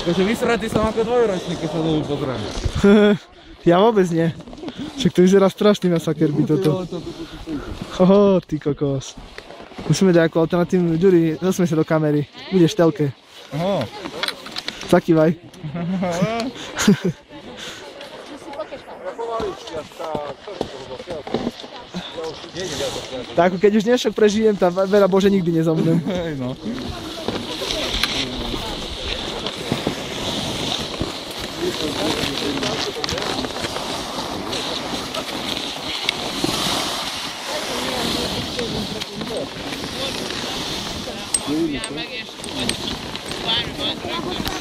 Takže vysratý som ako dvojročník, keď sa dolu pozriem. Ja vôbec nie. Však to vyzerá strašný masaker by toto. Oho, ty kokos. Musíme dať ako alternatívnu Ďuri, zasmej sa do kamery. Budeš v telke. Aha. Zakývaj. Tak ako keď už dnešok prežijem, tá vera Bože nikdy nezomnem. Hej no. Meg és vagy bármi van, rögtön